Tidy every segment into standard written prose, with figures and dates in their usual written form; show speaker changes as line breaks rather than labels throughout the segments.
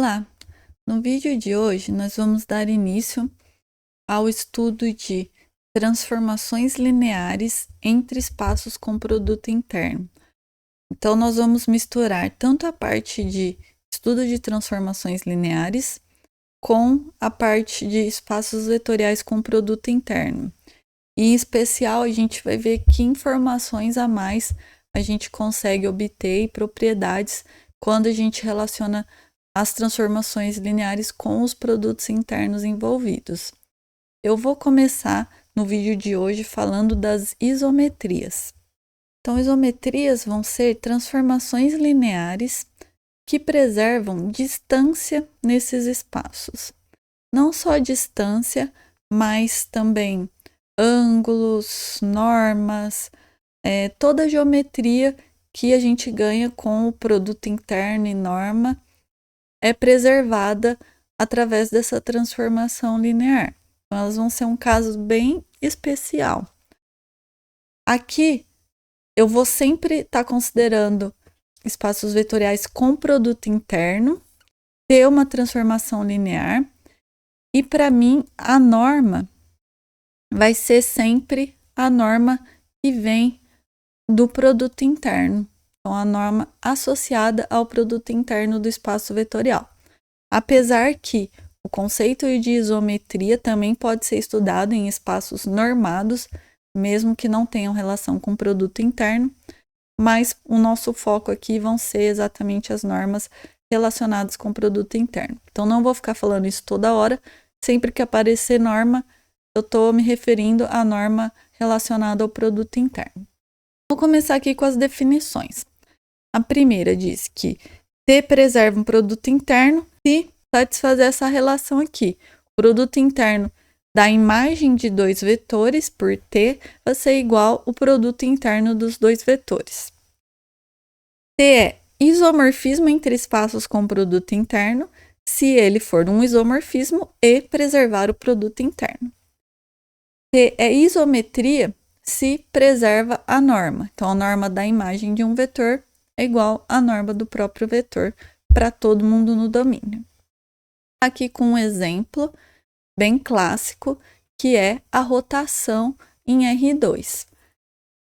Olá! No vídeo de hoje, nós vamos dar início ao estudo de transformações lineares entre espaços com produto interno. Então, nós vamos misturar tanto a parte de estudo de transformações lineares com a parte de espaços vetoriais com produto interno. E, em especial, a gente vai ver que informações a mais a gente consegue obter e propriedades quando a gente relaciona as transformações lineares com os produtos internos envolvidos. Eu vou começar no vídeo de hoje falando das isometrias. Então, isometrias vão ser transformações lineares que preservam distância nesses espaços. Não só distância, mas também ângulos, normas, toda a geometria que a gente ganha com o produto interno e norma é preservada através dessa transformação linear. Então, elas vão ser um caso bem especial. Aqui, eu vou sempre estar considerando espaços vetoriais com produto interno, ter uma transformação linear, e para mim, a norma vai ser sempre a norma que vem do produto interno. Então, a norma associada ao produto interno do espaço vetorial. Apesar que o conceito de isometria também pode ser estudado em espaços normados, mesmo que não tenham relação com o produto interno, mas o nosso foco aqui vão ser exatamente as normas relacionadas com o produto interno. Então, não vou ficar falando isso toda hora, sempre que aparecer norma, eu estou me referindo à norma relacionada ao produto interno. Vou começar aqui com as definições. A primeira diz que T preserva um produto interno se satisfazer essa relação aqui. O produto interno da imagem de dois vetores por T vai ser igual ao produto interno dos dois vetores. T é isomorfismo entre espaços com produto interno se ele for um isomorfismo e preservar o produto interno. T é isometria se preserva a norma. Então, a norma da imagem de um vetor é igual à norma do próprio vetor para todo mundo no domínio. Aqui com um exemplo bem clássico, que é a rotação em R2.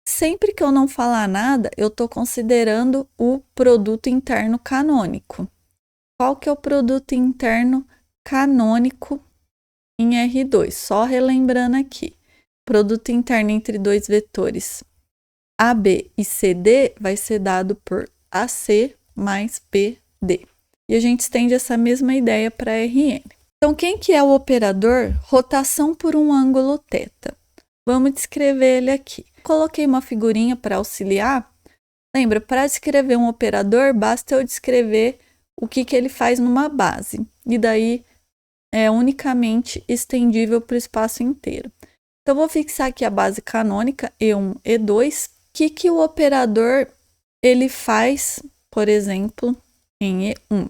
Sempre que eu não falar nada, eu estou considerando o produto interno canônico. Qual que é o produto interno canônico em R2? Só relembrando aqui. Produto interno entre dois vetores AB e CD vai ser dado por AC mais BD. E a gente estende essa mesma ideia para Rn. Então, quem que é o operador rotação por um ângulo θ? Vamos descrever ele aqui. Coloquei uma figurinha para auxiliar. Lembra, para descrever um operador, basta eu descrever o que ele faz numa base. E daí é unicamente estendível para o espaço inteiro. Então, vou fixar aqui a base canônica, E1, E2. O que o operador ele faz, por exemplo, em E1?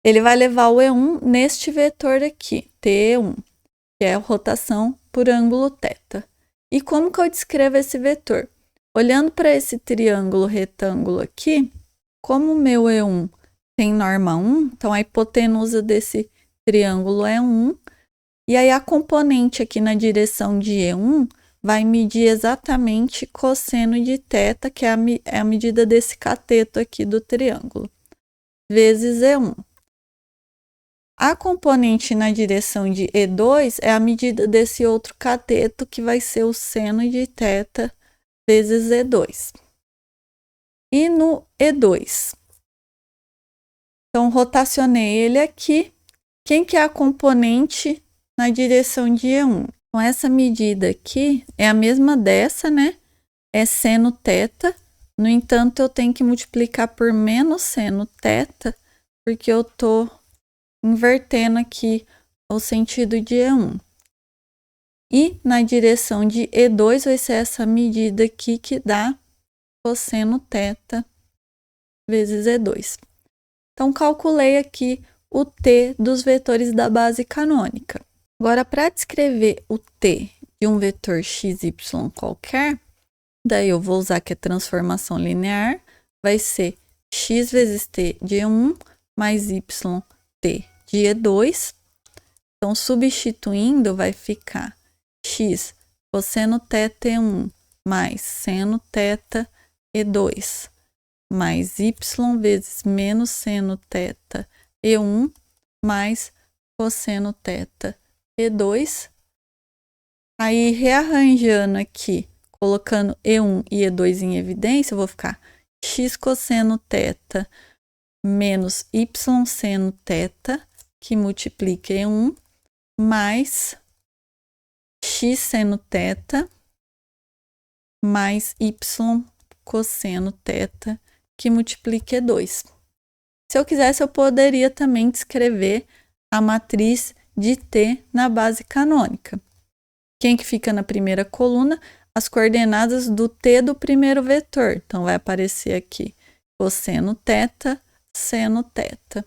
Ele vai levar o E1 neste vetor aqui, T1, que é a rotação por ângulo θ. E como que eu descrevo esse vetor? Olhando para esse triângulo retângulo aqui, como o meu E1 tem norma 1, então a hipotenusa desse triângulo é 1, e aí a componente aqui na direção de E1 vai medir exatamente cosseno de θ, que é a medida desse cateto aqui do triângulo, vezes E1. A componente na direção de E2 é a medida desse outro cateto, que vai ser o seno de θ vezes E2. E no E2, então rotacionei ele aqui. Quem que é a componente na direção de E1? Então, essa medida aqui é a mesma dessa, né? É seno θ. No entanto, eu tenho que multiplicar por menos seno θ, porque eu estou invertendo aqui o sentido de E1. E na direção de E2 vai ser essa medida aqui que dá cosseno θ vezes E2. Então, calculei aqui o T dos vetores da base canônica. Agora, para descrever o T de um vetor xy qualquer, daí eu vou usar que a transformação linear vai ser x vezes t de E1 mais yt de E2. Então, substituindo, vai ficar x cosseno θ E1 mais seno θ E2 mais y vezes menos seno θ E1 mais cosseno θ E2. Aí, rearranjando aqui, colocando E1 e E2 em evidência, eu vou ficar x cosseno θ menos y seno θ, que multiplica E1, mais x seno θ mais y cosseno θ, que multiplica E2. Se eu quisesse, eu poderia também descrever a matriz de T na base canônica. Quem que fica na primeira coluna? As coordenadas do T do primeiro vetor. Então, vai aparecer aqui cosseno θ, seno θ.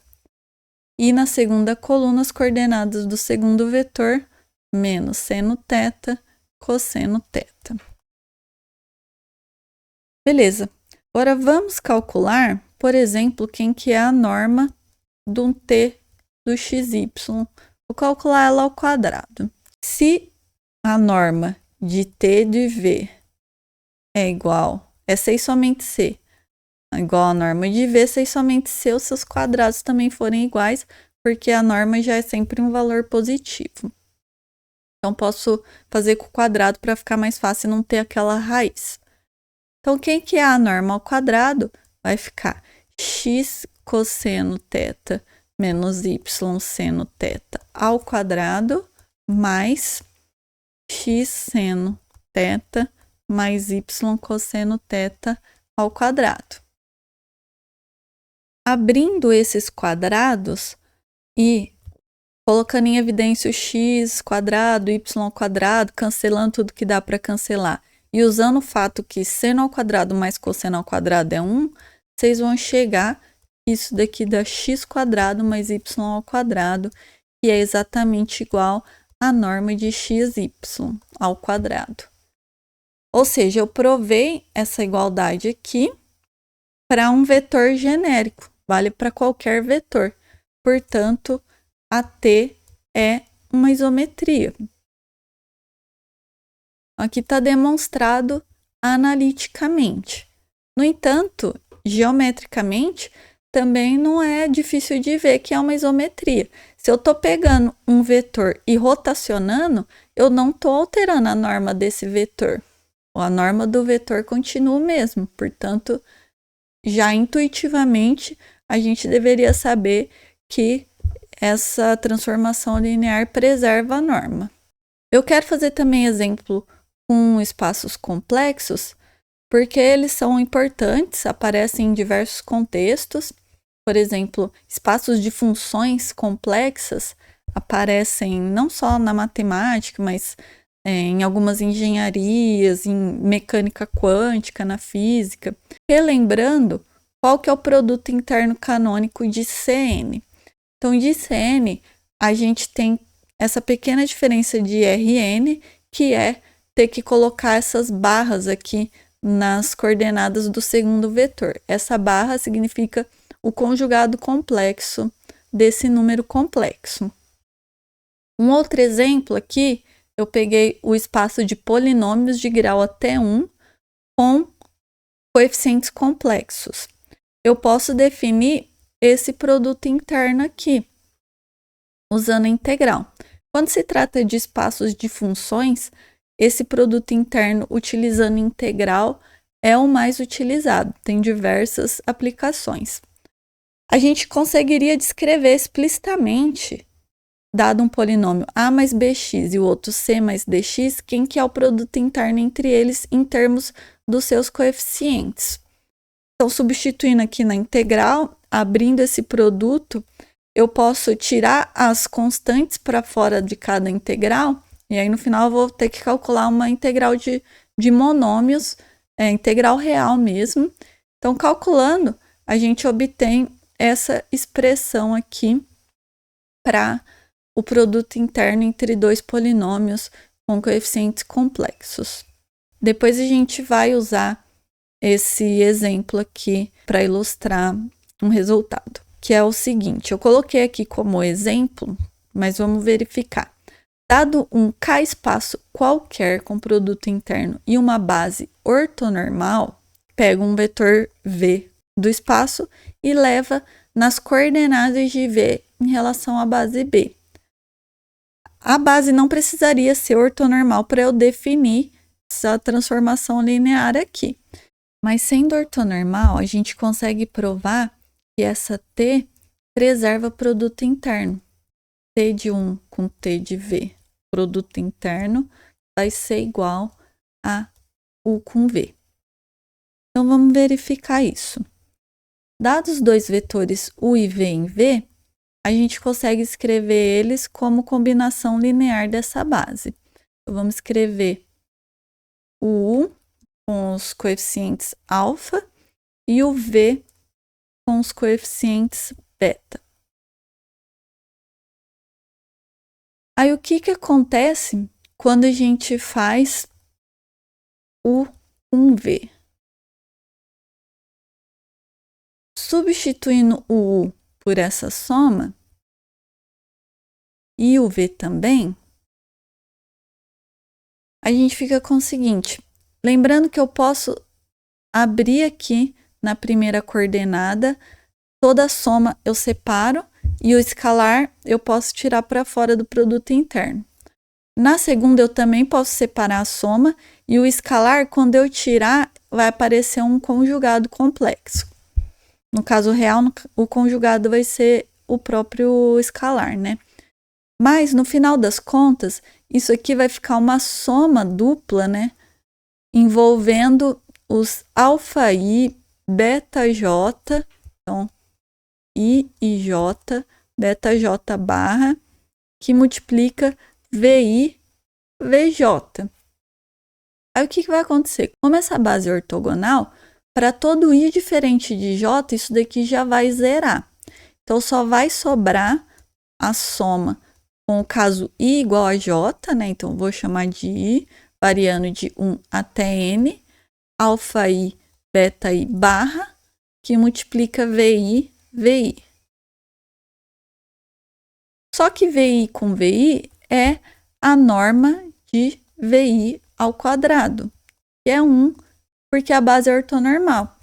E na segunda coluna, as coordenadas do segundo vetor, menos seno θ, cosseno θ. Beleza. Agora, vamos calcular, por exemplo, quem que é a norma de um T do xy. Vou calcular ela ao quadrado. Se a norma de T de V é igual, é 6 somente C, igual a norma de V, 6 somente C, os seus quadrados também forem iguais, porque a norma já é sempre um valor positivo. Então, posso fazer com o quadrado para ficar mais fácil não ter aquela raiz. Então, quem que é a norma ao quadrado? Vai ficar x cosseno θ menos y seno θ ao quadrado, mais x seno θ mais y cosseno θ ao quadrado. Abrindo esses quadrados e colocando em evidência o x quadrado, y ao quadrado, cancelando tudo que dá para cancelar, e usando o fato que seno ao quadrado mais cosseno ao quadrado é 1, vocês vão chegar isso daqui dá x quadrado mais y ao quadrado, que é exatamente igual à norma de xy ao quadrado. Ou seja, eu provei essa igualdade aqui para um vetor genérico, vale para qualquer vetor. Portanto, a T é uma isometria. Aqui está demonstrado analiticamente. No entanto, geometricamente, também não é difícil de ver que é uma isometria. Se eu estou pegando um vetor e rotacionando, eu não estou alterando a norma desse vetor. A norma do vetor continua o mesmo. Portanto, já intuitivamente, a gente deveria saber que essa transformação linear preserva a norma. Eu quero fazer também exemplo com espaços complexos, porque eles são importantes, aparecem em diversos contextos. Por exemplo, espaços de funções complexas aparecem não só na matemática, mas em algumas engenharias, em mecânica quântica, na física. Relembrando, qual que é o produto interno canônico de Cn? Então, de Cn, a gente tem essa pequena diferença de Rn, que é ter que colocar essas barras aqui nas coordenadas do segundo vetor. Essa barra significa o conjugado complexo desse número complexo. Um outro exemplo aqui, eu peguei o espaço de polinômios de grau até 1 com coeficientes complexos. Eu posso definir esse produto interno aqui, usando a integral. Quando se trata de espaços de funções, esse produto interno utilizando integral é o mais utilizado, tem diversas aplicações. A gente conseguiria descrever explicitamente, dado um polinômio a mais bx e o outro c mais dx, quem que é o produto interno entre eles em termos dos seus coeficientes. Então, substituindo aqui na integral, abrindo esse produto, eu posso tirar as constantes para fora de cada integral, e aí no final eu vou ter que calcular uma integral de monômios, integral real mesmo. Então, calculando, a gente obtém essa expressão aqui para o produto interno entre dois polinômios com coeficientes complexos. Depois a gente vai usar esse exemplo aqui para ilustrar um resultado. que é o seguinte, eu coloquei aqui como exemplo, mas vamos verificar. Dado um K espaço qualquer com produto interno e uma base ortonormal, pega um vetor V do espaço e leva nas coordenadas de V em relação à base B. A base não precisaria ser ortonormal para eu definir essa transformação linear aqui. Mas sendo ortonormal, a gente consegue provar que essa T preserva produto interno. T de 1 com T de V, produto interno, vai ser igual a U com V. Então, vamos verificar isso. Dados dois vetores U e V em V, a gente consegue escrever eles como combinação linear dessa base. Então, vamos escrever o U com os coeficientes alfa e o V com os coeficientes beta. Aí, o que acontece quando a gente faz o 1V? Substituindo o U por essa soma, e o V também, a gente fica com o seguinte, lembrando que eu posso abrir aqui na primeira coordenada, toda a soma eu separo e o escalar eu posso tirar para fora do produto interno. Na segunda eu também posso separar a soma e o escalar, quando eu tirar, vai aparecer um conjugado complexo. No caso real, o conjugado vai ser o próprio escalar, né? Mas, no final das contas, isso aqui vai ficar uma soma dupla, né? Envolvendo os alfa I, beta J, então, I e J, beta J barra, que multiplica VI, VJ. Aí, o que vai acontecer? Como essa base é ortogonal, para todo I diferente de J, isso daqui já vai zerar. Então, só vai sobrar a soma com o caso I igual a J, né? Então, vou chamar de I, variando de 1 até N, alfa I, beta I barra, que multiplica VI, VI. Só que VI com VI é a norma de VI ao quadrado, que é 1, porque a base é ortonormal.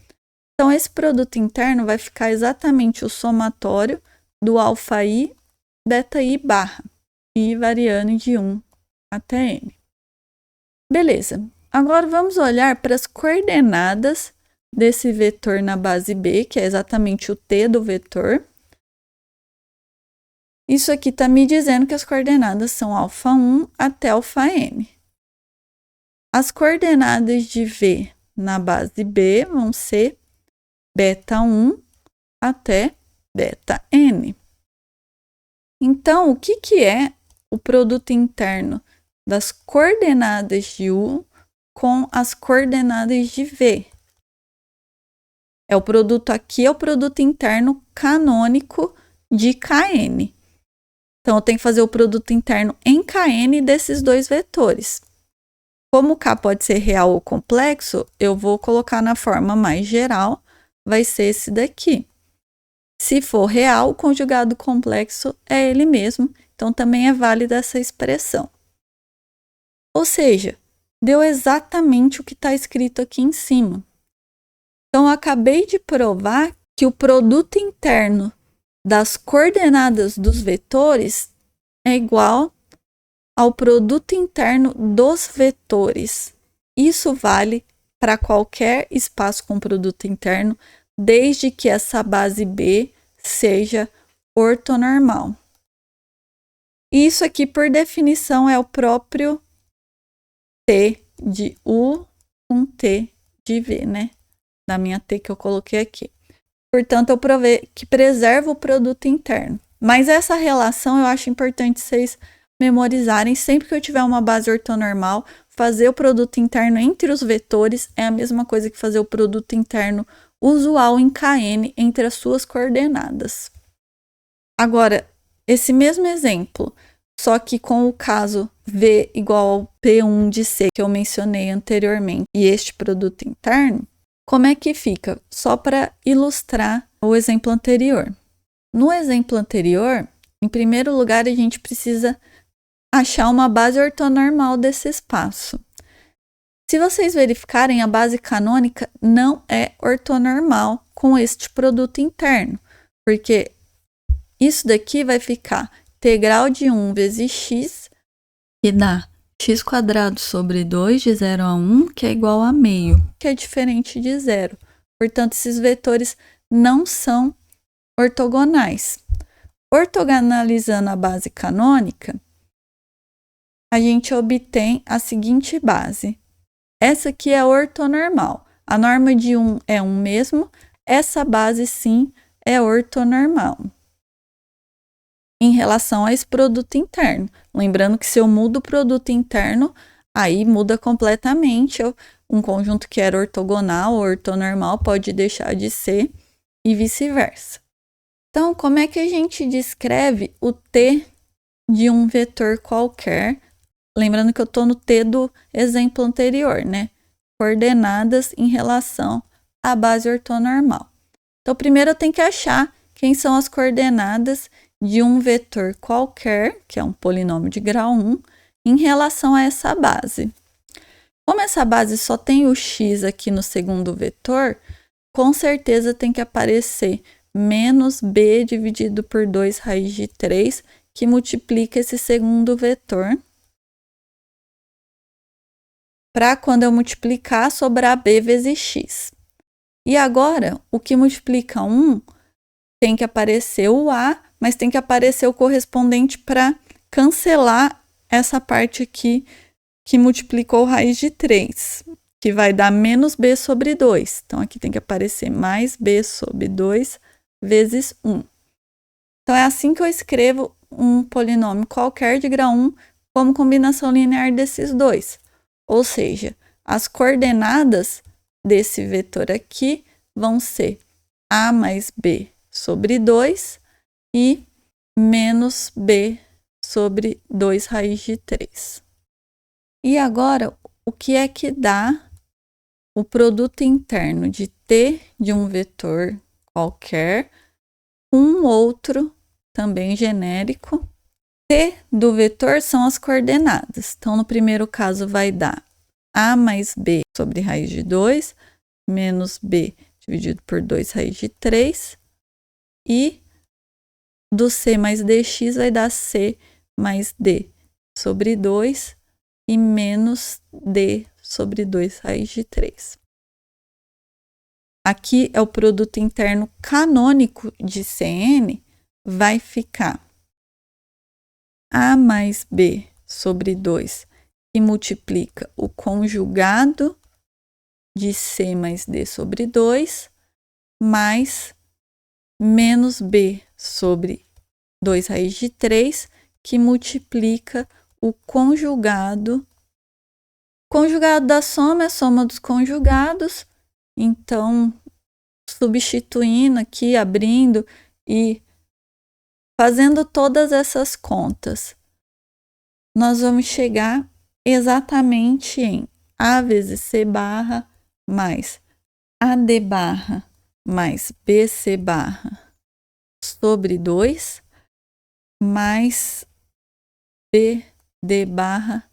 Então, esse produto interno vai ficar exatamente o somatório do alfa I, beta I barra, I variando de 1 até N. Beleza. Agora, vamos olhar para as coordenadas desse vetor na base B, que é exatamente o T do vetor. Isso aqui está me dizendo que as coordenadas são alfa 1 até alfa N. As coordenadas de V na base B vão ser beta 1 até beta N. Então, o que é o produto interno das coordenadas de U com as coordenadas de V? É o produto aqui, é o produto interno canônico de Kn. Então, eu tenho que fazer o produto interno em Kn desses dois vetores. Como o K pode ser real ou complexo, eu vou colocar na forma mais geral, vai ser esse daqui. Se for real, o conjugado complexo é ele mesmo, então também é válida essa expressão. Ou seja, deu exatamente o que está escrito aqui em cima. Então, eu acabei de provar que o produto interno das coordenadas dos vetores é igual ao produto interno dos vetores. Isso vale para qualquer espaço com produto interno, desde que essa base B seja ortonormal. Isso aqui, por definição, é o próprio T de U com T de V, né? Da minha T que eu coloquei aqui. Portanto, eu provei que preserva o produto interno. Mas essa relação eu acho importante vocês memorizarem. Sempre que eu tiver uma base ortonormal, fazer o produto interno entre os vetores é a mesma coisa que fazer o produto interno usual em Kn entre as suas coordenadas. Agora, esse mesmo exemplo, só que com o caso V igual ao P1 de C que eu mencionei anteriormente e este produto interno, como é que fica? Só para ilustrar o exemplo anterior. No exemplo anterior, em primeiro lugar, a gente precisa achar uma base ortonormal desse espaço. Se vocês verificarem, a base canônica não é ortonormal com este produto interno, porque isso daqui vai ficar integral de 1 vezes x, que dá x² sobre 2 de 0 a 1, que é igual a meio, que é diferente de zero. Portanto, esses vetores não são ortogonais. Ortogonalizando a base canônica, a gente obtém a seguinte base. Essa aqui é ortonormal. A norma de 1 é 1 mesmo. Essa base, sim, é ortonormal em relação a esse produto interno. Lembrando que se eu mudo o produto interno, aí muda completamente. Um conjunto que era ortogonal ou ortonormal pode deixar de ser e vice-versa. Então, como é que a gente descreve o T de um vetor qualquer? Lembrando que eu estou no T do exemplo anterior, né? Coordenadas em relação à base ortonormal. Então, primeiro eu tenho que achar quem são as coordenadas de um vetor qualquer, que é um polinômio de grau 1, em relação a essa base. Como essa base só tem o x aqui no segundo vetor, com certeza tem que aparecer menos b dividido por 2 raiz de 3, que multiplica esse segundo vetor, para quando eu multiplicar, sobrar b vezes x. E agora, o que multiplica 1 tem que aparecer o a, mas tem que aparecer o correspondente para cancelar essa parte aqui que multiplicou raiz de 3, que vai dar menos b sobre 2. Então, aqui tem que aparecer mais b sobre 2 vezes 1. Então, é assim que eu escrevo um polinômio qualquer de grau 1 como combinação linear desses dois. Ou seja, as coordenadas desse vetor aqui vão ser a mais b sobre 2 e menos b sobre 2 raiz de 3. E agora, o que é que dá o produto interno de T de um vetor qualquer, um outro também genérico? T do vetor são as coordenadas. Então, no primeiro caso, vai dar a mais b sobre raiz de 2, menos b dividido por 2 raiz de 3, e do c mais dx vai dar c mais d sobre 2 e menos d sobre 2 raiz de 3. Aqui é o produto interno canônico de Cn, vai ficar a mais b sobre 2, que multiplica o conjugado de c mais d sobre 2, mais menos b sobre 2 raiz de 3, que multiplica o conjugado. Conjugado da soma é a soma dos conjugados. Então, substituindo aqui, abrindo e fazendo todas essas contas, nós vamos chegar exatamente em a vezes c barra mais ad barra mais bc barra sobre 2 mais bd barra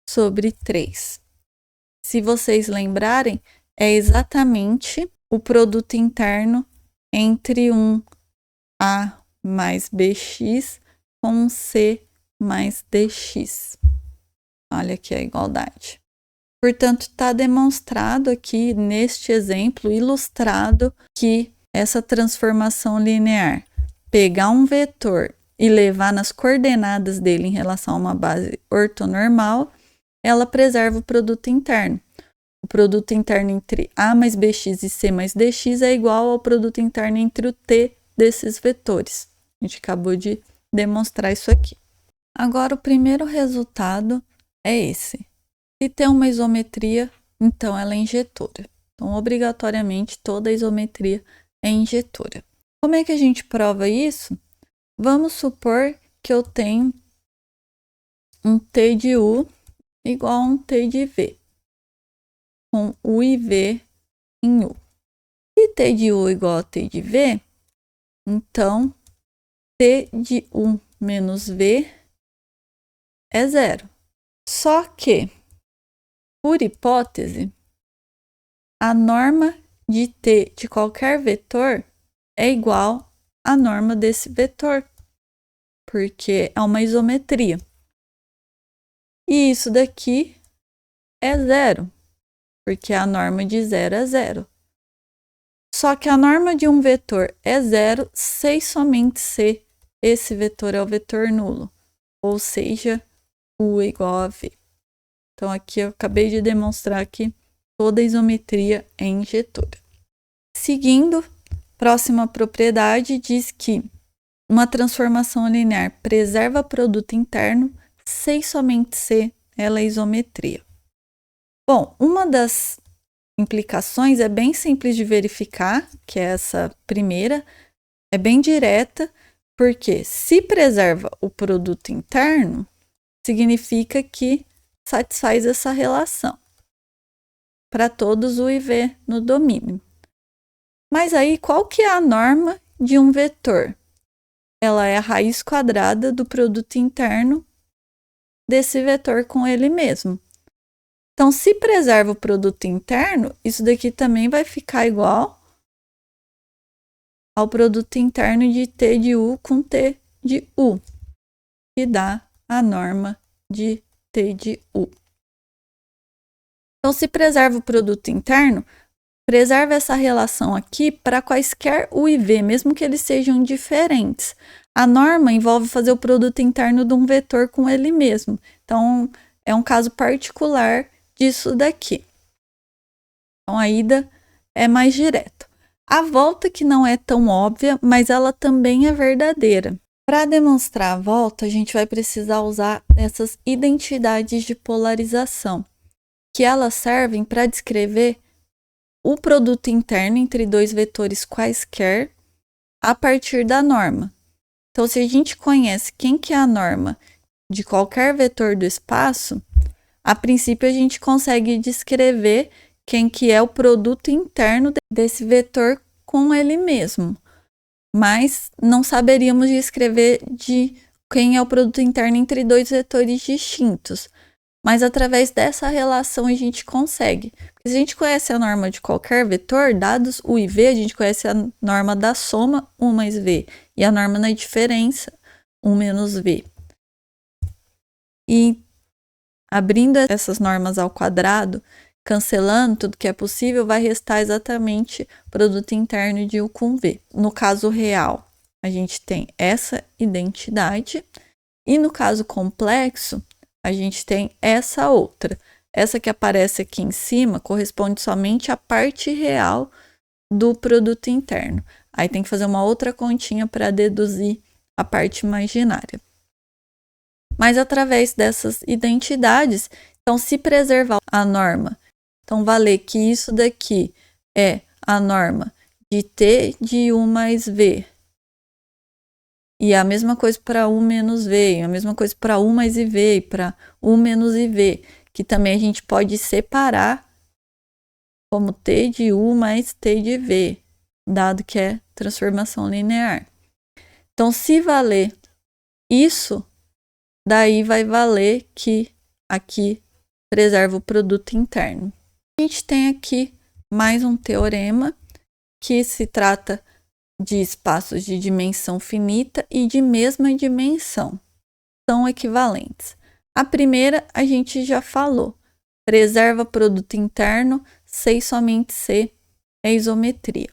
sobre 3. Se vocês lembrarem, é exatamente o produto interno entre um a mais bx com um c mais dx. Olha aqui a igualdade. Portanto, está demonstrado aqui neste exemplo, ilustrado, que essa transformação linear, pegar um vetor e levar nas coordenadas dele em relação a uma base ortonormal, ela preserva o produto interno. O produto interno entre a mais bx e c mais dx é igual ao produto interno entre o t desses vetores. A gente acabou de demonstrar isso aqui. Agora, o primeiro resultado é esse. Se tem uma isometria, então ela é injetora. Então, obrigatoriamente, toda isometria é injetora. Como é que a gente prova isso? Vamos supor que eu tenho um T de U igual a um T de V, com U e V em U. Se T de U igual a T de V, então T de U menos V é zero. Só que, por hipótese, a norma de T de qualquer vetor é igual à norma desse vetor, porque é uma isometria. E isso daqui é zero, porque a norma de zero é zero. Só que a norma de um vetor é zero se e somente se esse vetor é o vetor nulo, ou seja, U é igual a V. Então aqui eu acabei de demonstrar que toda isometria é injetora. Seguindo, próxima propriedade diz que uma transformação linear preserva produto interno se e somente se ela é isometria. Bom, uma das implicações é bem simples de verificar, que é essa primeira, é bem direta, porque se preserva o produto interno, significa que satisfaz essa relação para todos U e V no domínio. Mas aí, qual que é a norma de um vetor? Ela é a raiz quadrada do produto interno desse vetor com ele mesmo. Então, se preserva o produto interno, isso daqui também vai ficar igual ao produto interno de T de U com T de U, que dá a norma de T de U. Então, se preserva o produto interno, preserva essa relação aqui para quaisquer U e V, mesmo que eles sejam diferentes. A norma envolve fazer o produto interno de um vetor com ele mesmo. Então, é um caso particular disso daqui. Então, a ida é mais direta. A volta que não é tão óbvia, mas ela também é verdadeira. Para demonstrar a volta, a gente vai precisar usar essas identidades de polarização, que elas servem para descrever o produto interno entre dois vetores quaisquer a partir da norma. Então, se a gente conhece quem que é a norma de qualquer vetor do espaço, a princípio a gente consegue descrever quem que é o produto interno desse vetor com ele mesmo. Mas não saberíamos descrever de quem é o produto interno entre dois vetores distintos. Mas através dessa relação a gente consegue. Porque se a gente conhece a norma de qualquer vetor, dados U e V, a gente conhece a norma da soma U mais V e a norma da diferença U menos V. E abrindo essas normas ao quadrado, cancelando tudo que é possível, vai restar exatamente o produto interno de U com V. No caso real, a gente tem essa identidade. E no caso complexo, a gente tem essa outra. Essa que aparece aqui em cima corresponde somente à parte real do produto interno. Aí tem que fazer uma outra continha para deduzir a parte imaginária. Mas através dessas identidades, então se preservar a norma, então valer que isso daqui é a norma de T de U mais V. E a mesma coisa para U menos V, a mesma coisa para U mais IV, para U menos IV, que também a gente pode separar como T de U mais T de V, dado que é transformação linear. Então, se valer isso, daí vai valer que aqui preserva o produto interno. A gente tem aqui mais um teorema que se trata de espaços de dimensão finita e de mesma dimensão. São equivalentes. A primeira a gente já falou. Preserva produto interno se e somente se é isometria.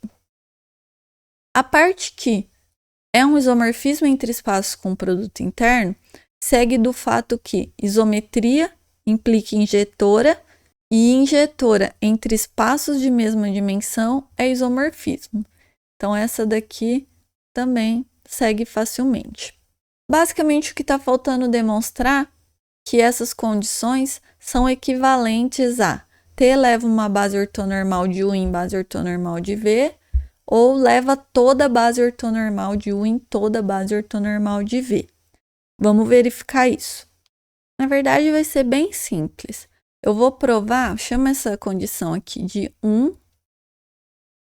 A parte que é um isomorfismo entre espaços com produto interno segue do fato que isometria implica injetora e injetora entre espaços de mesma dimensão é isomorfismo. Então, essa daqui também segue facilmente. Basicamente, o que está faltando demonstrar é que essas condições são equivalentes a T leva uma base ortonormal de U em base ortonormal de V, ou leva toda a base ortonormal de U em toda a base ortonormal de V. Vamos verificar isso. Na verdade, vai ser bem simples. Eu vou provar, chama essa condição aqui de 1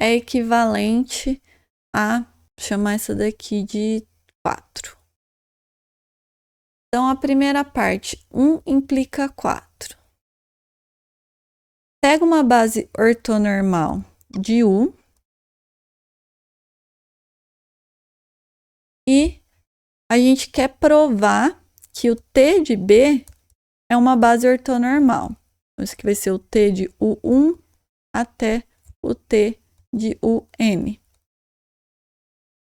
é equivalente a chamar essa daqui de 4. Então, a primeira parte, 1 implica 4. Pega uma base ortonormal de U e a gente quer provar que o T de B é uma base ortonormal. Então, isso aqui vai ser o T de U1 até o T de UN.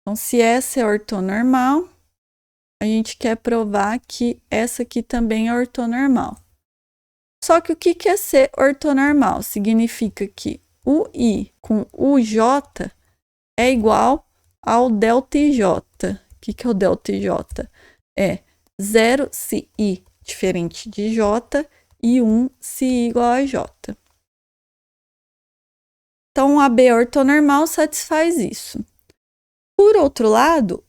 Então, se essa é ortonormal, a gente quer provar que essa aqui também é ortonormal. Só que o que é ser ortonormal? Significa que o I com o J é igual ao ΔJ. O que é o ΔJ? É 0 se I diferente de J e 1 se I igual a J. Então, a B ortonormal satisfaz isso. Por outro lado,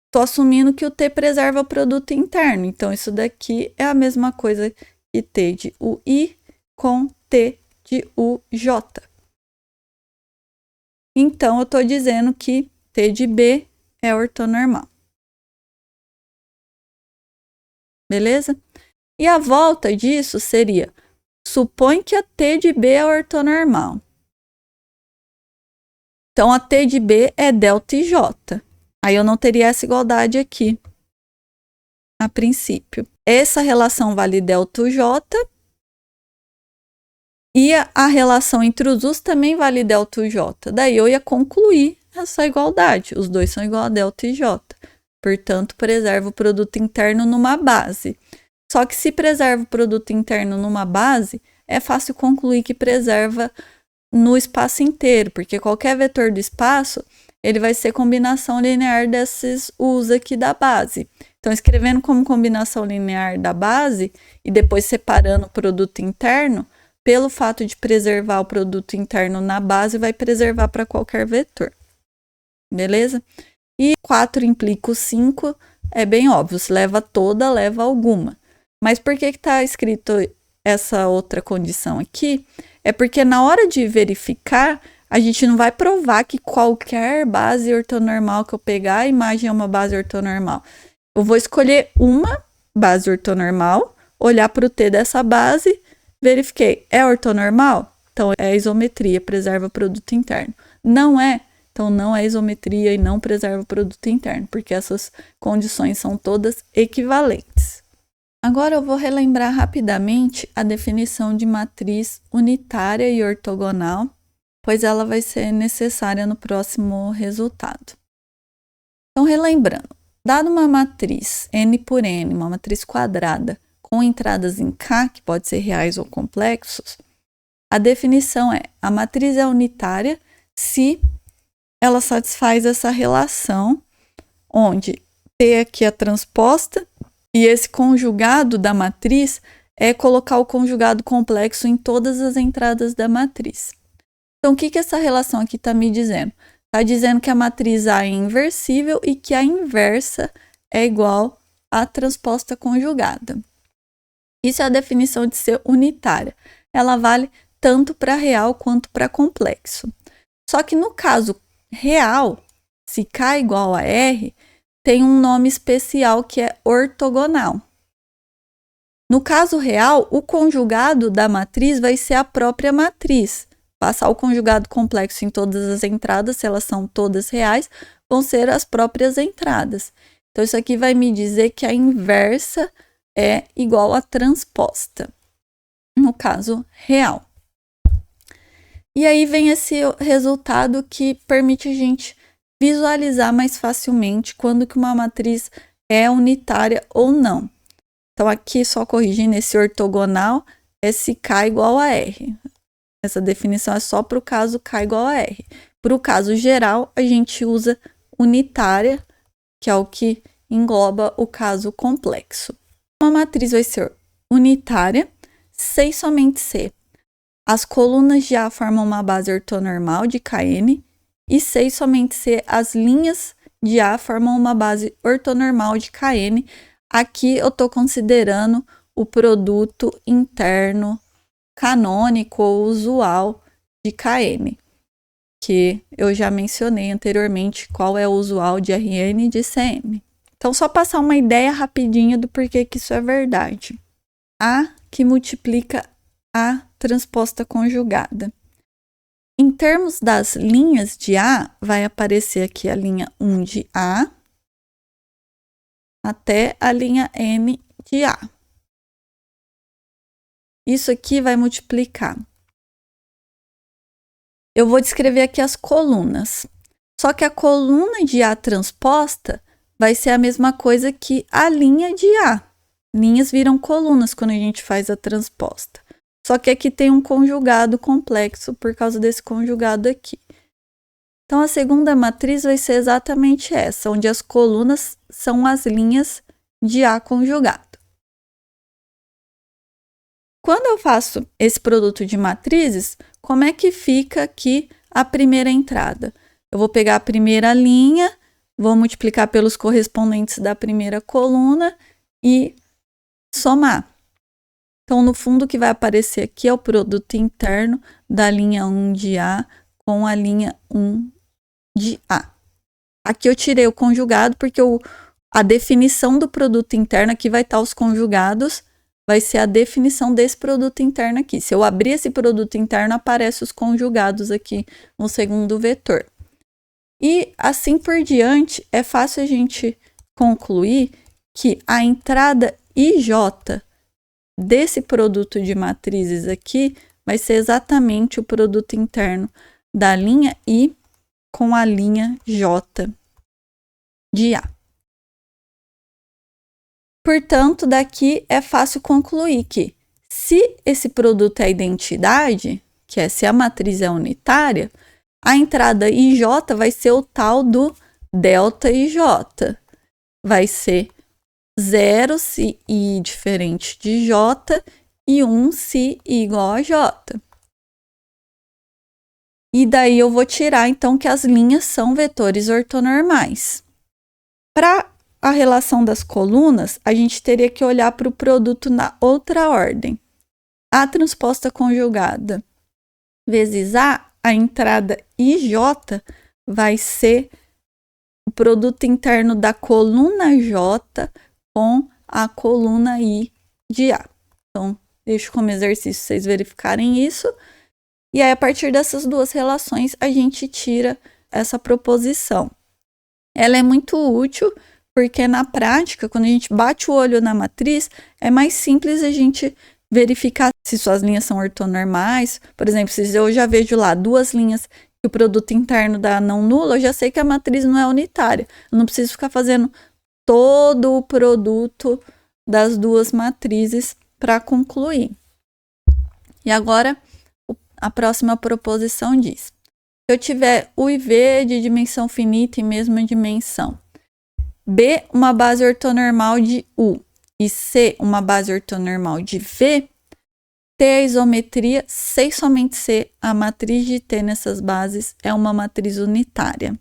estou assumindo que o T preserva o produto interno. Então, isso daqui é a mesma coisa que T de UI com T de UJ. Então, eu estou dizendo que T de B é ortonormal. Beleza? E a volta disso seria, supõe que a T de B é ortonormal. Então, a T de B é ΔJ. Aí eu não teria essa igualdade aqui, a princípio. Essa relação vale ΔJ. E a relação entre os U's também vale ΔJ. Daí eu ia concluir essa igualdade. Os dois são igual a ΔJ. Portanto, preserva o produto interno numa base. Só que se preserva o produto interno numa base, é fácil concluir que preserva no espaço inteiro, porque qualquer vetor do espaço, ele vai ser combinação linear desses U's aqui da base. Então, escrevendo como combinação linear da base e depois separando o produto interno, pelo fato de preservar o produto interno na base, vai preservar para qualquer vetor. Beleza? E 4 implica o 5, é bem óbvio, se leva toda, leva alguma. Mas por que está escrito essa outra condição aqui? É porque na hora de verificar, a gente não vai provar que qualquer base ortonormal que eu pegar, a imagem é uma base ortonormal. Eu vou escolher uma base ortonormal, olhar para o T dessa base, verifiquei, é ortonormal? Então é isometria, preserva o produto interno. Não é? Então não é isometria e não preserva o produto interno, porque essas condições são todas equivalentes. Agora eu vou relembrar rapidamente a definição de matriz unitária e ortogonal, pois ela vai ser necessária no próximo resultado. Então, relembrando, dada uma matriz n por n, uma matriz quadrada, com entradas em K, que pode ser reais ou complexos, a definição é: a matriz é unitária se ela satisfaz essa relação, onde P aqui é transposta, e esse conjugado da matriz é colocar o conjugado complexo em todas as entradas da matriz. Então, o que essa relação aqui está me dizendo? Está dizendo que a matriz A é inversível e que a inversa é igual à transposta conjugada. Isso é a definição de ser unitária. Ela vale tanto para real quanto para complexo. Só que no caso real, se K é igual a R, tem um nome especial que é ortogonal. No caso real, o conjugado da matriz vai ser a própria matriz. Passar o conjugado complexo em todas as entradas, se elas são todas reais, vão ser as próprias entradas. Então, isso aqui vai me dizer que a inversa é igual à transposta, no caso real. E aí vem esse resultado que permite a gente visualizar mais facilmente quando que uma matriz é unitária ou não. Então, aqui, só corrigindo, esse ortogonal é se K igual a R. Essa definição é só para o caso K igual a R. Para o caso geral, a gente usa unitária, que é o que engloba o caso complexo. Uma matriz vai ser unitária se e somente se as colunas de A formam uma base ortonormal de Kn, e se e somente se as linhas de A formam uma base ortonormal de Kn. Aqui eu estou considerando o produto interno canônico ou usual de Kn, que eu já mencionei anteriormente qual é o usual de Rn e de Cm. Então, só passar uma ideia rapidinha do porquê que isso é verdade. A que multiplica A transposta conjugada. Em termos das linhas de A, vai aparecer aqui a linha 1 de A até a linha N de A. Isso aqui vai multiplicar. Eu vou descrever aqui as colunas. Só que a coluna de A transposta vai ser a mesma coisa que a linha de A. Linhas viram colunas quando a gente faz a transposta. Só que aqui tem um conjugado complexo por causa desse conjugado aqui. Então, a segunda matriz vai ser exatamente essa, onde as colunas são as linhas de A conjugado. Quando eu faço esse produto de matrizes, como é que fica aqui a primeira entrada? Eu vou pegar a primeira linha, vou multiplicar pelos correspondentes da primeira coluna e somar. Então, no fundo, o que vai aparecer aqui é o produto interno da linha 1 de A com a linha 1 de A. Aqui eu tirei o conjugado porque a definição do produto interno, aqui vai estar os conjugados, vai ser a definição desse produto interno aqui. Se eu abrir esse produto interno, aparecem os conjugados aqui no segundo vetor. E assim por diante, é fácil a gente concluir que a entrada IJ desse produto de matrizes aqui vai ser exatamente o produto interno da linha I com a linha J de A. Portanto, daqui é fácil concluir que se esse produto é identidade, que é se a matriz é unitária, a entrada IJ vai ser o tal do delta IJ. Vai ser 0 se I diferente de J e 1 se I igual a J. E daí eu vou tirar, então, que as linhas são vetores ortonormais. Para a relação das colunas, a gente teria que olhar para o produto na outra ordem. A transposta conjugada vezes a entrada IJ vai ser o produto interno da coluna J com a coluna I de A. Então, deixo como exercício vocês verificarem isso. E aí, a partir dessas duas relações, a gente tira essa proposição. Ela é muito útil porque, na prática, quando a gente bate o olho na matriz, é mais simples a gente verificar se suas linhas são ortonormais. Por exemplo, se eu já vejo lá duas linhas e o produto interno dá não nulo, eu já sei que a matriz não é unitária. Eu não preciso ficar fazendo todo o produto das duas matrizes para concluir. E agora, a próxima proposição diz: se eu tiver U e V de dimensão finita e mesma dimensão, B uma base ortonormal de U e C uma base ortonormal de V, T a isometria, C e somente C, a matriz de T nessas bases é uma matriz unitária.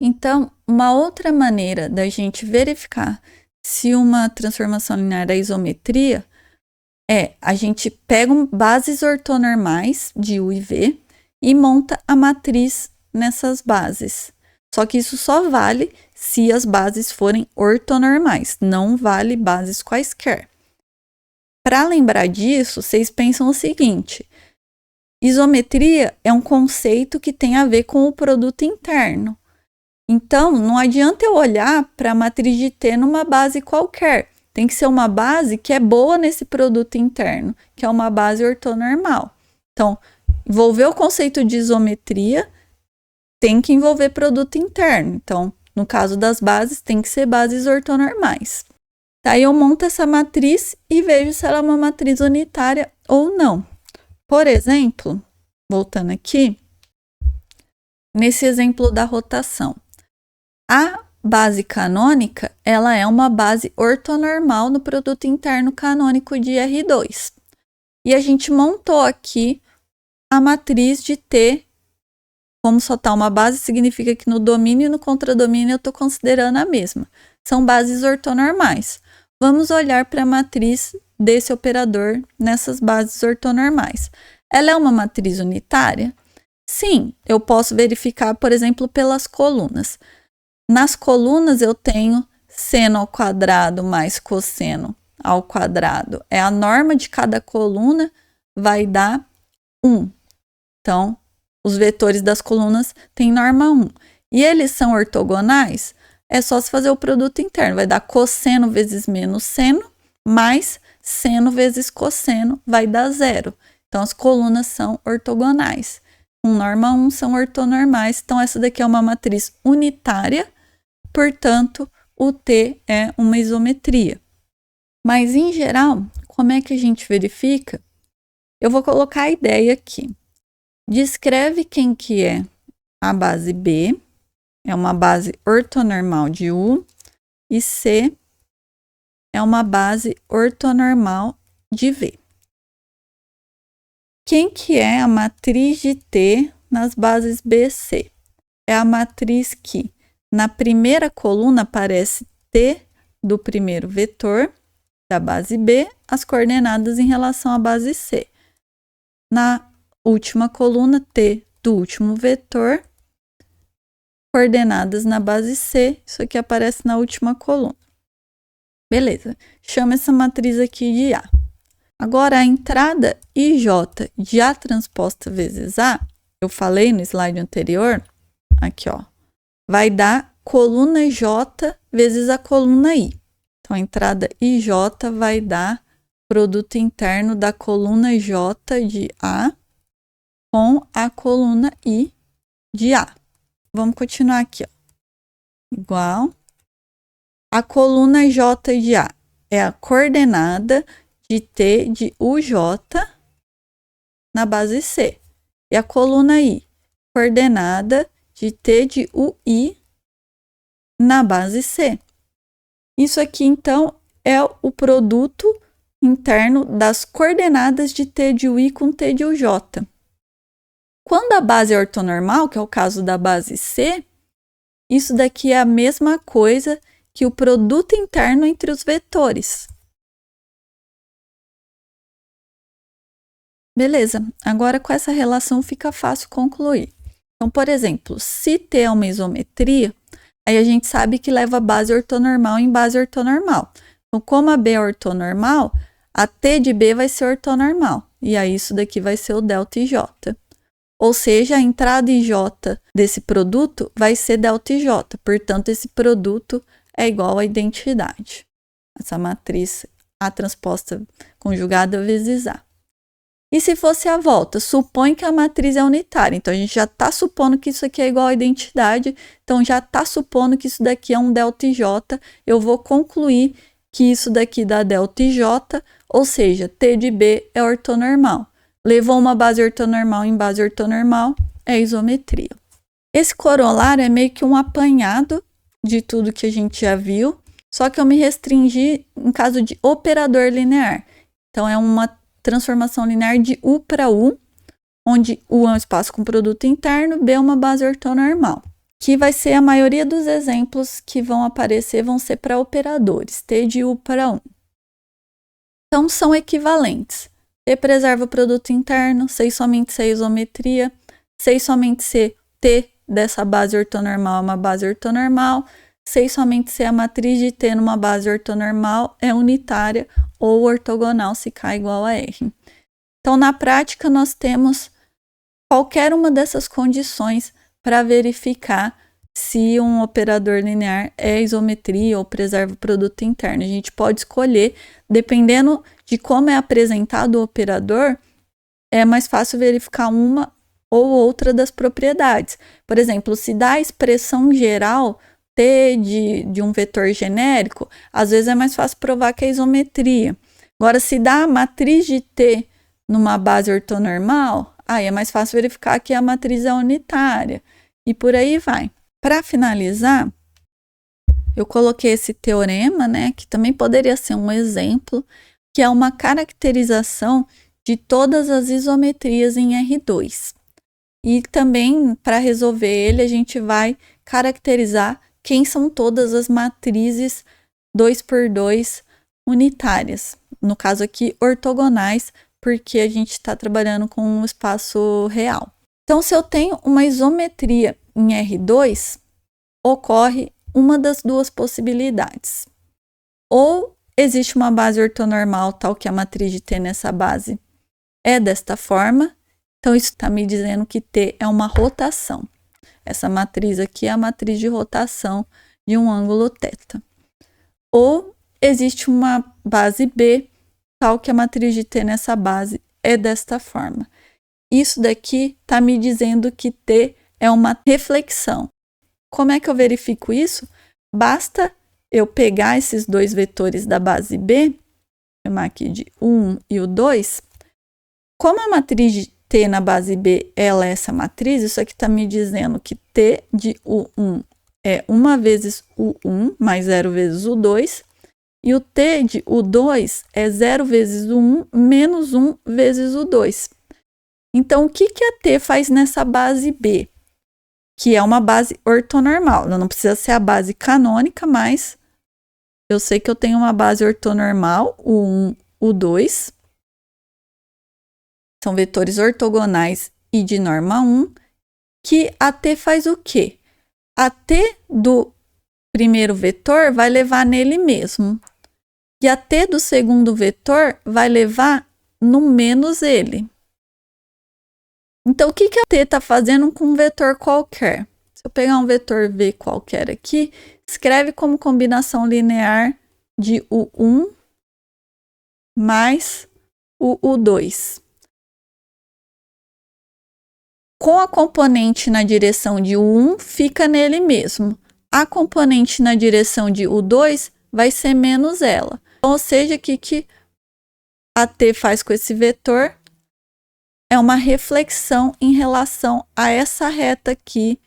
Então, uma outra maneira da gente verificar se uma transformação linear é isometria é a gente pega bases ortonormais de U e V e monta a matriz nessas bases. Só que isso só vale se as bases forem ortonormais, não vale bases quaisquer. Para lembrar disso, vocês pensam o seguinte: isometria é um conceito que tem a ver com o produto interno. Então, não adianta eu olhar para a matriz de T numa base qualquer. Tem que ser uma base que é boa nesse produto interno, que é uma base ortonormal. Então, envolver o conceito de isometria tem que envolver produto interno. Então, no caso das bases, tem que ser bases ortonormais. Daí eu monto essa matriz e vejo se ela é uma matriz unitária ou não. Por exemplo, voltando aqui, nesse exemplo da rotação, a base canônica, ela é uma base ortonormal no produto interno canônico de R2. E a gente montou aqui a matriz de T. Como só está uma base, significa que no domínio e no contradomínio eu estou considerando a mesma. São bases ortonormais. Vamos olhar para a matriz desse operador nessas bases ortonormais. Ela é uma matriz unitária? Sim, eu posso verificar, por exemplo, pelas colunas. Nas colunas eu tenho seno ao quadrado mais cosseno ao quadrado é a norma de cada coluna, vai dar 1. Então, os vetores das colunas têm norma 1. E eles são ortogonais? É só se fazer o produto interno. Vai dar cosseno vezes menos seno, mais seno vezes cosseno, vai dar 0. Então, as colunas são ortogonais. Com norma 1 são ortonormais. Então, essa daqui é uma matriz unitária, portanto, o T é uma isometria. Mas, em geral, como é que a gente verifica? Eu vou colocar a ideia aqui. Descreve quem que é a base B, é uma base ortonormal de U, e C é uma base ortonormal de V. Quem que é a matriz de T nas bases B e C? É a matriz que na primeira coluna aparece T do primeiro vetor da base B, as coordenadas em relação à base C. Na última coluna, T do último vetor, coordenadas na base C, isso aqui aparece na última coluna. Beleza, chama essa matriz aqui de A. Agora, a entrada IJ de A transposta vezes A, eu falei no slide anterior, aqui ó, vai dar coluna J vezes a coluna I. Então, a entrada IJ vai dar produto interno da coluna J de A com a coluna I de A. Vamos continuar aqui, ó. Igual. A coluna J de A é a coordenada de T de UJ na base C. E a coluna I, coordenada de T de UI na base C. Isso aqui, então, é o produto interno das coordenadas de T de UI com T de UJ. Quando a base é ortonormal, que é o caso da base C, isso daqui é a mesma coisa que o produto interno entre os vetores. Beleza, agora com essa relação fica fácil concluir. Então, por exemplo, se T é uma isometria, aí a gente sabe que leva base ortonormal em base ortonormal. Então, como a B é ortonormal, a T de B vai ser ortonormal. E aí isso daqui vai ser o delta IJ. Ou seja, a entrada IJ desse produto vai ser delta IJ. Portanto, esse produto é igual à identidade. Essa matriz A transposta conjugada vezes A. E se fosse a volta? Supõe que a matriz é unitária. Então, a gente já está supondo que isso aqui é igual à identidade. Então, já está supondo que isso daqui é um delta IJ. Eu vou concluir que isso daqui dá delta IJ, ou seja, T de B é ortonormal. Levou uma base ortonormal em base ortonormal, é isometria. Esse corolário é meio que um apanhado de tudo que a gente já viu, só que eu me restringi em caso de operador linear. Então, é uma transformação linear de U para U, onde U é um espaço com produto interno, B é uma base ortonormal, que vai ser a maioria dos exemplos que vão aparecer, vão ser para operadores, T de U para 1. Então, são equivalentes. T preserva o produto interno, sei somente C é isometria, sei somente C, T dessa base ortonormal é uma base ortonormal, sei somente se a matriz de T numa base ortonormal é unitária ou ortogonal se K igual a R. Então, na prática, nós temos qualquer uma dessas condições para verificar se um operador linear é isometria ou preserva o produto interno. A gente pode escolher, dependendo de como é apresentado o operador, é mais fácil verificar uma ou outra das propriedades. Por exemplo, se dá a expressão geral T de um vetor genérico, às vezes é mais fácil provar que é isometria. Agora, se dá a matriz de T numa base ortonormal, aí é mais fácil verificar que a matriz é unitária. E por aí vai. Para finalizar, eu coloquei esse teorema, né, que também poderia ser um exemplo, que é uma caracterização de todas as isometrias em R2. E também, para resolver ele, a gente vai caracterizar quem são todas as matrizes 2x2 unitárias. No caso aqui, ortogonais, porque a gente está trabalhando com um espaço real. Então, se eu tenho uma isometria em R2, ocorre uma das duas possibilidades. Ou existe uma base ortonormal tal que a matriz de T nessa base é desta forma. Então, isso está me dizendo que T é uma rotação. Essa matriz aqui é a matriz de rotação de um ângulo θ. Ou existe uma base B tal que a matriz de T nessa base é desta forma. Isso daqui está me dizendo que T é uma reflexão. Como é que eu verifico isso? Basta eu pegar esses dois vetores da base B, vou chamar aqui de U1 e U2. Como a matriz de T na base B ela é essa matriz, isso aqui está me dizendo que T de U1 é 1 vezes U1 mais 0 vezes U2. E o T de U2 é 0 vezes U1 menos 1 vezes U2. Então, o que a T faz nessa base B? Que é uma base ortonormal. Ela não precisa ser a base canônica, mas eu sei que eu tenho uma base ortonormal, U1, U2. São vetores ortogonais e de norma 1. Que a T faz o quê? A T do primeiro vetor vai levar nele mesmo. E a T do segundo vetor vai levar no menos ele. Então, o que a T está fazendo com um vetor qualquer? Se eu pegar um vetor V qualquer aqui, escreve como combinação linear de U1 mais o U2. Com a componente na direção de U1, fica nele mesmo. A componente na direção de U2 vai ser menos ela. Então, ou seja, o que a T faz com esse vetor é uma reflexão em relação a essa reta aqui,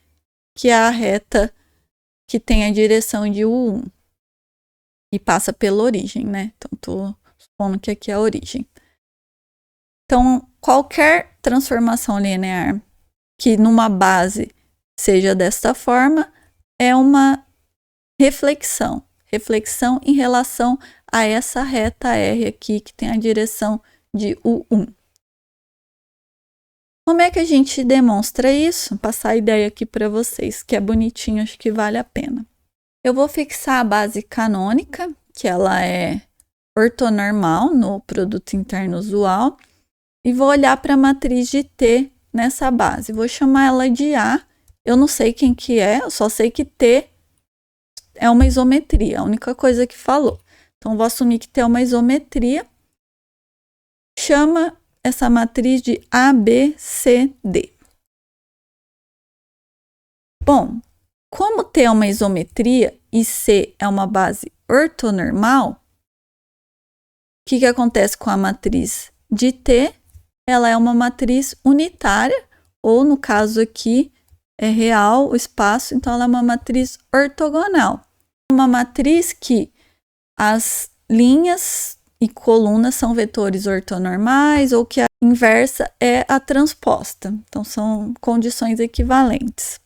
que é a reta que tem a direção de U1 e passa pela origem, né? Então, estou supondo que aqui é a origem. Então, qualquer transformação linear que numa base seja desta forma é uma reflexão em relação a essa reta R aqui, que tem a direção de U1. Como é que a gente demonstra isso? Vou passar a ideia aqui para vocês, que é bonitinho, acho que vale a pena. Eu vou fixar a base canônica, que ela é ortonormal no produto interno usual, e vou olhar para a matriz de T nessa base. Vou chamar ela de A. Eu não sei quem que é, eu só sei que T é uma isometria, a única coisa que falou. Então, vou assumir que T é uma isometria. Chama essa matriz de ABCD. Bom, como T é uma isometria e C é uma base ortonormal, o que acontece com a matriz de T? Ela é uma matriz unitária, ou no caso aqui, é real o espaço, então ela é uma matriz ortogonal. Uma matriz que as linhas e colunas são vetores ortonormais, ou que a inversa é a transposta. Então, são condições equivalentes.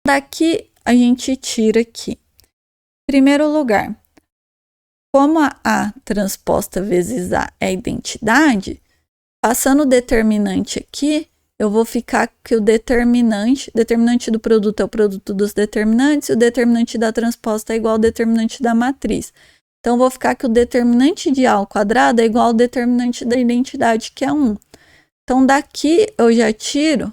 Daqui, a gente tira aqui. Em primeiro lugar, como a transposta vezes A é identidade, passando o determinante aqui, eu vou ficar que o determinante do produto é o produto dos determinantes, e o determinante da transposta é igual ao determinante da matriz. Então, vou ficar que o determinante de A ao quadrado é igual ao determinante da identidade, que é 1. Então, daqui eu já tiro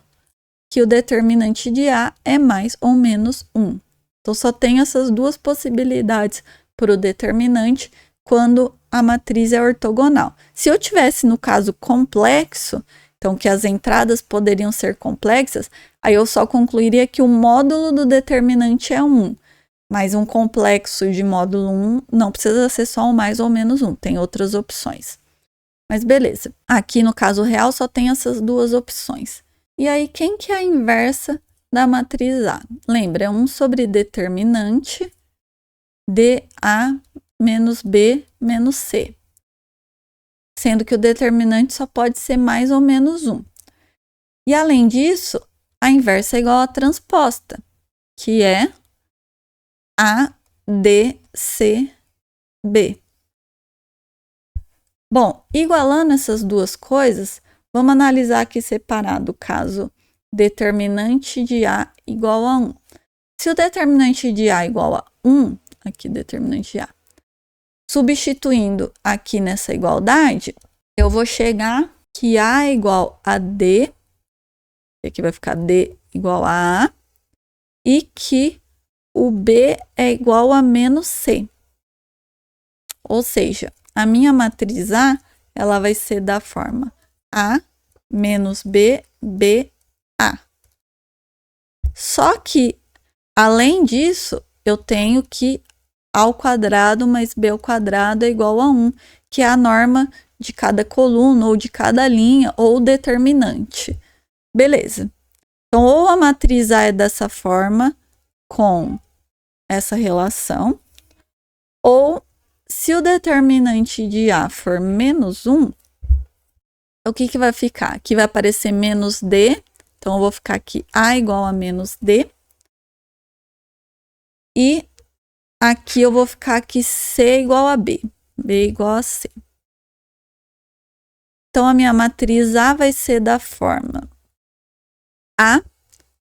que o determinante de A é mais ou menos 1. Então, só tem essas duas possibilidades para o determinante quando a matriz é ortogonal. Se eu tivesse no caso complexo, então que as entradas poderiam ser complexas, aí eu só concluiria que o módulo do determinante é 1. Mas um complexo de módulo 1 não precisa ser só um mais ou menos 1, tem outras opções. Mas beleza, aqui no caso real só tem essas duas opções. E aí, quem que é a inversa da matriz A? Lembra, é 1 sobre determinante de A menos B menos C. Sendo que o determinante só pode ser mais ou menos 1. E além disso, a inversa é igual à transposta, que é ADCB. Bom, igualando essas duas coisas, vamos analisar aqui separado o caso determinante de A igual a 1. Se o determinante de A igual a 1, aqui determinante de A, substituindo aqui nessa igualdade, eu vou chegar que A é igual a D, aqui vai ficar D igual a A, e que o B é igual a menos C. Ou seja, a minha matriz A, ela vai ser da forma A menos B, B, A. Só que, além disso, eu tenho que A ao quadrado mais B ao quadrado é igual a 1, que é a norma de cada coluna, ou de cada linha, ou determinante. Beleza. Então, ou a matriz A é dessa forma, com essa relação, ou se o determinante de A for menos 1, o que vai ficar? Aqui vai aparecer menos D, então eu vou ficar aqui A igual a menos D, e aqui eu vou ficar aqui C igual a B, B igual a C. Então, a minha matriz A vai ser da forma A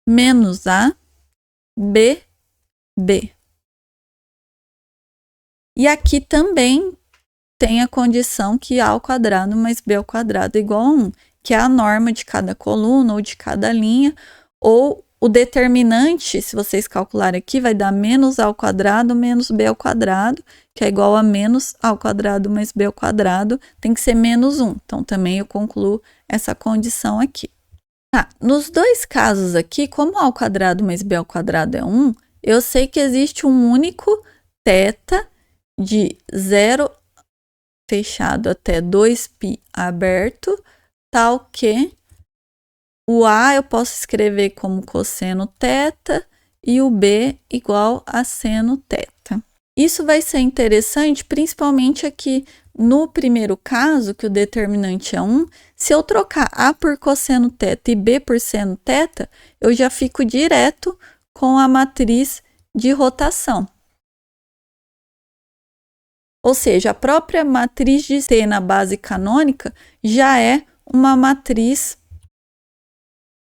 menos A, B, B. E aqui também tem a condição que A ao quadrado mais B ao quadrado é igual a 1, que é a norma de cada coluna ou de cada linha, ou o determinante, se vocês calcularem aqui, vai dar menos A ao quadrado menos B ao quadrado, que é igual a menos A ao quadrado mais B ao quadrado, tem que ser menos 1. Então, também eu concluo essa condição aqui. Tá, nos dois casos aqui, como A ao quadrado mais B ao quadrado é 1, eu sei que existe um único θ de 0 fechado até 2π aberto, tal que o A eu posso escrever como cosseno θ e o B igual a seno θ. Isso vai ser interessante, principalmente aqui no primeiro caso, que o determinante é 1, se eu trocar A por cosseno θ e B por seno θ, eu já fico direto com a matriz de rotação. Ou seja, a própria matriz de C na base canônica já é uma matriz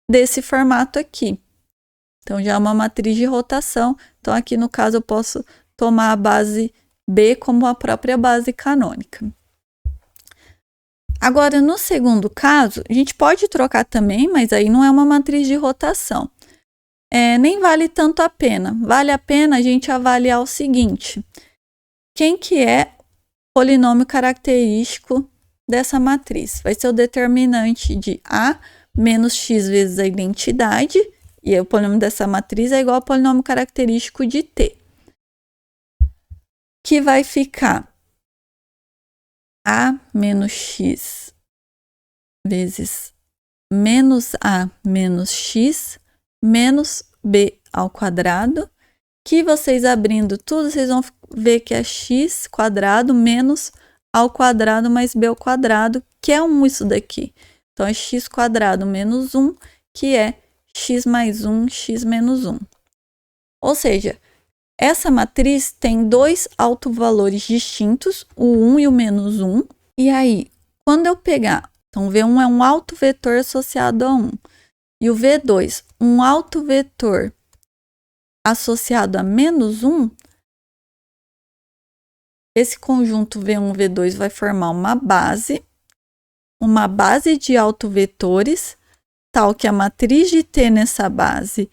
desse formato aqui. Então, já é uma matriz de rotação. Então, aqui no caso, eu posso tomar a base B como a própria base canônica. Agora, no segundo caso, a gente pode trocar também, mas aí não é uma matriz de rotação. Nem vale tanto a pena. Vale a pena a gente avaliar o seguinte: quem que é o polinômio característico dessa matriz? Vai ser o determinante de A menos x vezes a identidade, e aí o polinômio dessa matriz é igual ao polinômio característico de T, que vai ficar A menos x vezes menos A menos x menos B ao quadrado, que vocês abrindo tudo, vocês vão ver que é x quadrado menos A ao quadrado mais B ao quadrado, que é 1 isso daqui. Então, é x quadrado menos 1, que é x mais 1, x menos 1. Ou seja, essa matriz tem dois autovalores distintos, o 1 e o menos 1. E aí, quando eu pegar, então V1 é um autovetor associado a 1, e o V2, um autovetor associado a menos 1, esse conjunto V1, V2 vai formar uma base de autovetores, tal que a matriz de T nessa base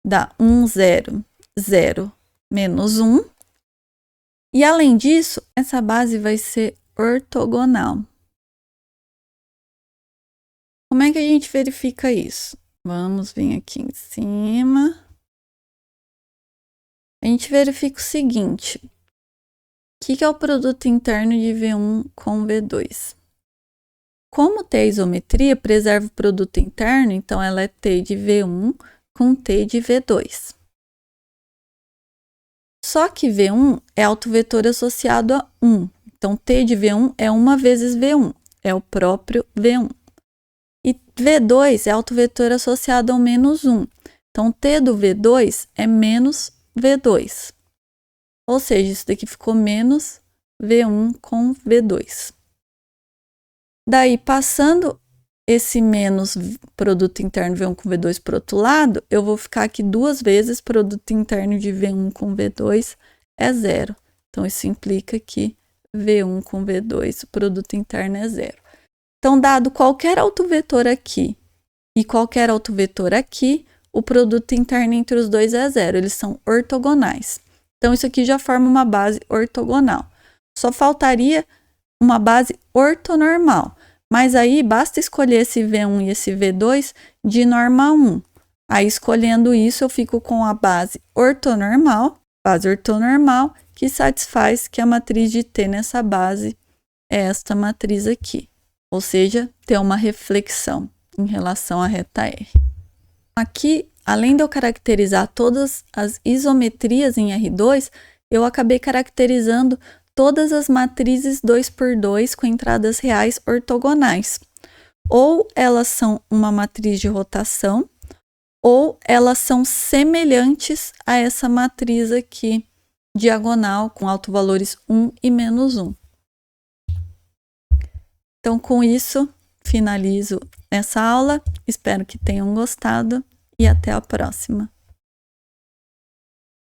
dá 1, 0, 0, menos 1. E, além disso, essa base vai ser ortogonal. Como é que a gente verifica isso? Vamos vir aqui em cima. A gente verifica o seguinte: o que é o produto interno de V1 com V2? Como T é isometria, preserva o produto interno, então ela é T de V1 com T de V2. Só que V1 é autovetor associado a 1. Então, T de V1 é 1 vezes V1, é o próprio V1. E V2 é autovetor associado ao menos 1. Então, T do V2 é menos V2. Ou seja, isso daqui ficou menos V1 com V2. Daí, passando esse menos produto interno V1 com V2 para o outro lado, eu vou ficar aqui 2 vezes produto interno de V1 com V2 é 0. Então, isso implica que V1 com V2, o produto interno é 0. Então, dado qualquer autovetor aqui e qualquer autovetor aqui, o produto interno entre os dois é 0. Eles são ortogonais. Então, isso aqui já forma uma base ortogonal. Só faltaria uma base ortonormal. Mas aí, basta escolher esse V1 e esse V2 de norma 1. Aí, escolhendo isso, eu fico com a base ortonormal, que satisfaz que a matriz de T nessa base é esta matriz aqui. Ou seja, ter uma reflexão em relação à reta R. Aqui, além de eu caracterizar todas as isometrias em R2, eu acabei caracterizando todas as matrizes 2x2 com entradas reais ortogonais. Ou elas são uma matriz de rotação, ou elas são semelhantes a essa matriz aqui, diagonal, com autovalores 1 e menos 1. Então, com isso, finalizo essa aula. Espero que tenham gostado e até a próxima.